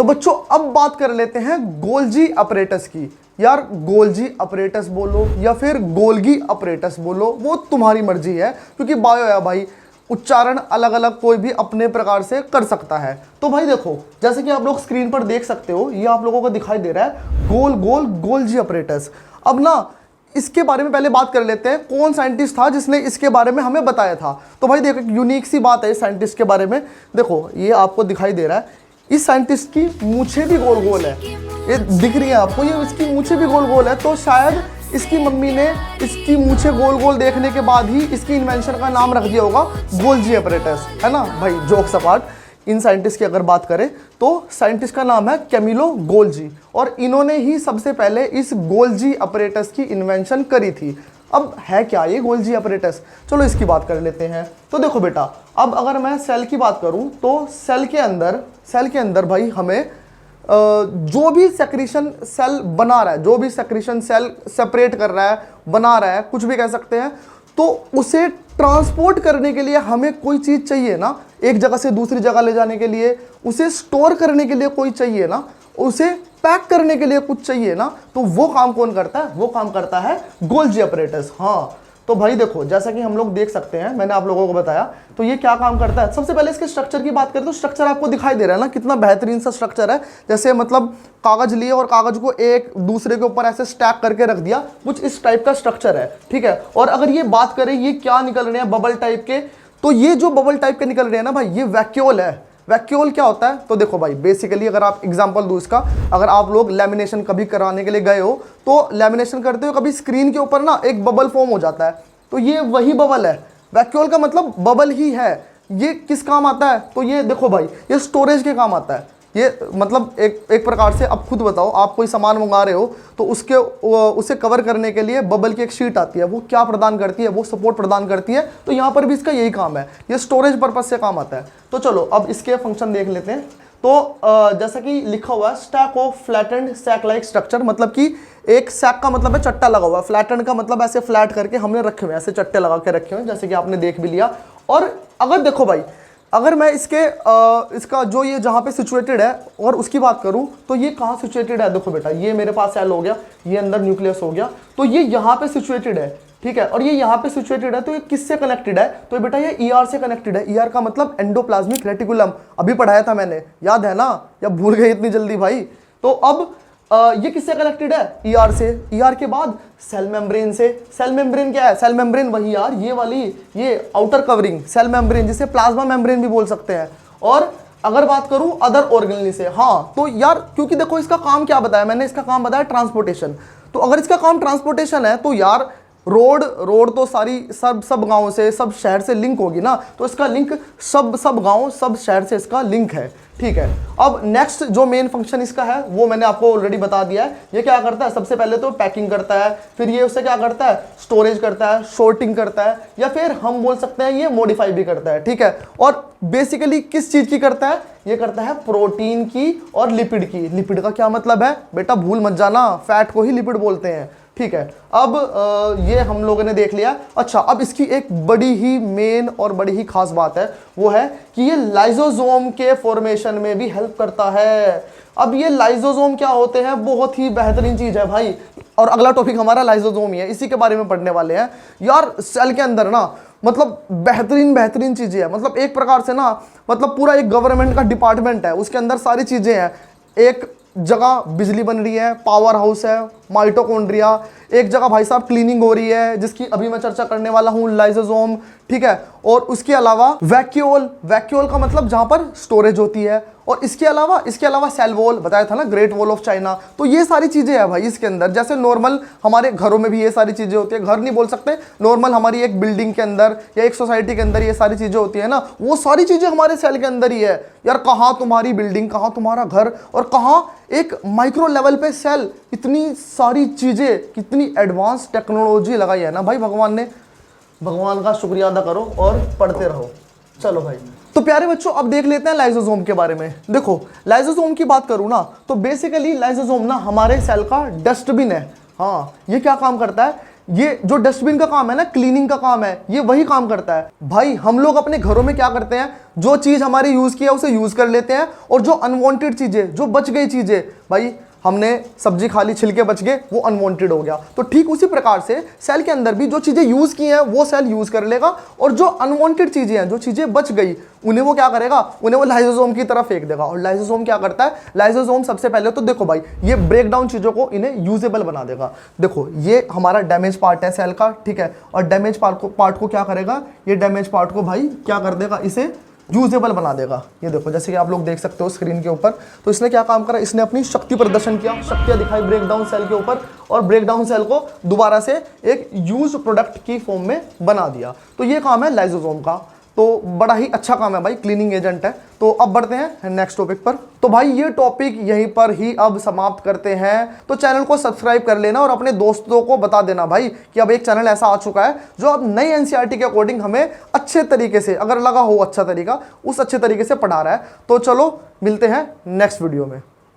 तो बच्चों अब बात कर लेते हैं गोल्जी अपरेटस की। यार गोल्जी अपरेटस बोलो या फिर गोल्गी अपरेटस बोलो, वो तुम्हारी मर्जी है, क्योंकि बायो है भाई, उच्चारण अलग अलग कोई भी अपने प्रकार से कर सकता है। तो भाई देखो, जैसे कि आप लोग स्क्रीन पर देख सकते हो, ये आप लोगों को दिखाई दे रहा है गोल गोल गोल्जी अपरेटस। अब ना इसके बारे में पहले बात कर लेते हैं, कौन साइंटिस्ट था जिसने इसके बारे में हमें बताया था। तो भाई देखो, एक यूनिक सी बात है इस साइंटिस्ट के बारे में। देखो ये आपको दिखाई दे रहा है, इस साइंटिस्ट की मूछें भी गोल गोल है, ये दिख रही है आपको, ये इसकी मूछें भी गोल गोल है। तो शायद इसकी मम्मी ने इसकी मूछें गोल गोल देखने के बाद ही इसकी इन्वेंशन का नाम रख दिया होगा गोल्जी अपरेटस, है ना भाई। जोक्स अपार्ट, इन साइंटिस्ट की अगर बात करें तो साइंटिस्ट का नाम है कैमिलो गोल्जी, और इन्होंने ही सबसे पहले इस गोल्जी अपरेटस की इन्वेंशन करी थी। अब है क्या ये गोल्जी अपरेटस, चलो इसकी बात कर लेते हैं। तो देखो बेटा, अब अगर मैं सेल की बात करूं तो सेल के अंदर भाई हमें जो भी सेक्रीशन सेल बना रहा है, जो भी सेक्रीशन सेल सेपरेट कर रहा है, बना रहा है, कुछ भी कह सकते हैं, तो उसे ट्रांसपोर्ट करने के लिए हमें कोई चीज़ चाहिए ना, एक जगह से दूसरी जगह ले जाने के लिए, उसे स्टोर करने के लिए कोई चाहिए ना, उसे पैक करने के लिए कुछ चाहिए ना। तो वो काम कौन करता है, वो काम करता है गोल्जी अपरेटस। हाँ, तो भाई देखो, जैसा कि हम लोग देख सकते हैं, मैंने आप लोगों को बताया, तो ये क्या काम करता है। सबसे पहले इसके स्ट्रक्चर की बात करें तो स्ट्रक्चर आपको दिखाई दे रहा है ना, कितना बेहतरीन सा स्ट्रक्चर है। जैसे मतलब कागज लिए और कागज को एक दूसरे के ऊपर ऐसे स्टैक करके रख दिया, कुछ इस टाइप का स्ट्रक्चर है, ठीक है। और अगर ये बात करें ये क्या निकल रहे हैं बबल टाइप के, तो ये जो बबल टाइप के निकल रहे हैं ना भाई, ये वैक्यूल है। वैक्यूल क्या होता है, तो देखो भाई, बेसिकली अगर आप एग्जांपल दूं इसका, अगर आप लोग लेमिनेशन कभी कराने के लिए गए हो, तो लेमिनेशन करते हो कभी स्क्रीन के ऊपर ना एक बबल फॉर्म हो जाता है, तो ये वही बबल है। वैक्यूल का मतलब बबल ही है। ये किस काम आता है, तो ये देखो भाई, ये स्टोरेज के काम आता है। ये मतलब एक प्रकार से, अब खुद बताओ, आप कोई सामान मंगा रहे हो तो उसे कवर करने के लिए बबल की एक शीट आती है, वो क्या प्रदान करती है, वो सपोर्ट प्रदान करती है। तो यहाँ पर भी इसका यही काम है, ये स्टोरेज पर्पज से काम आता है। तो चलो अब इसके फंक्शन देख लेते हैं। तो जैसा कि लिखा हुआ है stack of flattened sac like structure, मतलब कि एक सैक का मतलब है चट्टा लगा हुआ है, फ्लैटेंड का मतलब ऐसे फ्लैट करके हमने रखे हुए, ऐसे चट्टे लगा के रखे हुए, जैसे कि आपने देख भी लिया। और अगर देखो भाई, अगर मैं इसका जो ये जहाँ पे सिचुएटेड है और उसकी बात करूँ, तो ये कहाँ सिचुएटेड है। देखो बेटा, ये मेरे पास सेल हो गया, ये अंदर न्यूक्लियस हो गया, तो ये यहाँ पे सिचुएटेड है, ठीक है। और ये यहाँ पे सिचुएटेड है, तो ये किससे कनेक्टेड है, तो बेटा ये ईआर से कनेक्टेड है। ईआर का मतलब एंडोप्लाज्मिक रेटिकुलम, अभी पढ़ाया था मैंने, याद है ना, या भूल गए इतनी जल्दी भाई। तो अब ये किससे कनेक्टेड है, ईआर से। ईआर के बाद सेल मेम्ब्रेन से। सेल मेम्ब्रेन क्या है, सेल मेम्ब्रेन वही यार, ये वाली, ये आउटर कवरिंग सेल मेम्ब्रेन, जिसे प्लाज्मा मेम्ब्रेन भी बोल सकते हैं। और अगर बात करूं अदर ऑर्गेनली से, हाँ, तो यार क्योंकि देखो इसका काम क्या बताया मैंने, इसका काम बताया ट्रांसपोर्टेशन। तो अगर इसका काम ट्रांसपोर्टेशन है, तो यार रोड तो सारी सब गाँव से, सब शहर से लिंक होगी ना, तो इसका लिंक सब गाँव, सब शहर से इसका लिंक है, ठीक है। अब नेक्स्ट जो मेन फंक्शन इसका है वो मैंने आपको ऑलरेडी बता दिया है। ये क्या करता है, सबसे पहले तो पैकिंग करता है, फिर ये उससे क्या करता है, स्टोरेज करता है, शॉर्टिंग करता है, या फिर हम बोल सकते हैं ये मॉडिफाई भी करता है, ठीक है। और बेसिकली किस चीज की करता है, ये करता है प्रोटीन की और लिपिड की। लिपिड का क्या मतलब है बेटा, भूल मत जाना, फैट को ही लिपिड बोलते हैं, ठीक है। अब ये हम लोगों ने देख लिया। अच्छा, अब इसकी एक बड़ी ही मेन और बड़ी ही खास बात है, वो है कि ये लाइसोसोम के फॉर्मेशन में भी हेल्प करता है। अब ये लाइसोसोम क्या होते हैं, बहुत ही बेहतरीन चीज है भाई, और अगला टॉपिक हमारा लाइसोसोम ही है, इसी के बारे में पढ़ने वाले हैं। यार सेल के अंदर ना मतलब बेहतरीन चीजें हैं, मतलब एक प्रकार से ना, मतलब पूरा एक गवर्नमेंट का डिपार्टमेंट है, उसके अंदर सारी चीजें हैं। एक जगह बिजली बन रही है, पावर हाउस है, माइटोकॉन्ड्रिया, एक जगह भाई साहब क्लीनिंग हो रही है, जिसकी अभी मैं चर्चा करने वाला हूँ, लाइसोसोम, ठीक है। और उसके अलावा वैक्यूल का मतलब जहां पर स्टोरेज होती है, और इसके अलावा सेल वॉल बताया था ना, ग्रेट वॉल ऑफ चाइना। तो ये सारी चीजें हैं भाई इसके अंदर। जैसे नॉर्मल हमारे घरों में भी ये सारी चीजें होती है, घर नहीं बोल सकते, नॉर्मल हमारी एक बिल्डिंग के अंदर या एक सोसाइटी के अंदर ये सारी चीजें होती है ना, वो सारी चीजें हमारे सेल के अंदर ही है। यार कहाँ तुम्हारी बिल्डिंग, कहाँ तुम्हारा घर, और कहाँ एक माइक्रो लेवल पे सेल। इतनी सारी चीजें, कितनी एडवांस टेक्नोलॉजी लगाई है ना भाई भगवान ने। भगवान का शुक्रिया अदा करो और पढ़ते रहो। चलो भाई, तो प्यारे बच्चों अब देख लेते हैं लाइसोसोम के बारे में। देखो लाइसोसोम की बात करूं ना, तो बेसिकली लाइसोसोम ना हमारे सेल का डस्टबिन है। हाँ, ये क्या काम करता है, ये जो डस्टबिन का काम है ना, क्लीनिंग का काम है, ये वही काम करता है भाई। हम लोग अपने घरों में क्या करते हैं, जो चीज हमारी यूज की है उसे यूज कर लेते हैं, और जो अनवांटेड चीजें, जो बच गई चीजें, भाई हमने सब्जी खा ली, छिलके बच गए, वो अनवांटेड हो गया। तो ठीक उसी प्रकार से सेल के अंदर भी जो चीजें यूज की हैं वो सेल यूज कर लेगा, और जो अनवांटेड चीजें हैं, जो चीजें बच गई, उन्हें वो क्या करेगा, उन्हें वो लाइसोसोम की तरफ फेंक देगा। और लाइसोसोम क्या करता है, लाइसोसोम सबसे पहले तो देखो भाई, ये ब्रेक डाउन चीजों को इन्हें यूजेबल बना देगा। देखो ये हमारा डैमेज पार्ट है सेल का, ठीक है, और डैमेज पार्ट को क्या करेगा, ये डैमेज पार्ट को भाई क्या कर देगा, इसे यूजेबल बना देगा। ये देखो जैसे कि आप लोग देख सकते हो स्क्रीन के ऊपर, तो इसने क्या काम करा, इसने अपनी शक्ति प्रदर्शन किया, शक्तियां दिखाई ब्रेक डाउन सेल के ऊपर, और ब्रेक डाउन सेल को दोबारा से एक यूज प्रोडक्ट की फॉर्म में बना दिया। तो ये काम है लाइसोसोम का, तो बड़ा ही अच्छा काम है भाई, क्लीनिंग एजेंट है। तो अब बढ़ते हैं नेक्स्ट टॉपिक पर। तो भाई ये टॉपिक यहीं पर ही अब समाप्त करते हैं। तो चैनल को सब्सक्राइब कर लेना और अपने दोस्तों को बता देना भाई कि अब एक चैनल ऐसा आ चुका है जो अब नई एनसीईआरटी के अकॉर्डिंग हमें अच्छे तरीके से, अगर लगा हो अच्छा तरीका, उस अच्छे तरीके से पढ़ा रहा है। तो चलो मिलते हैं नेक्स्ट वीडियो में।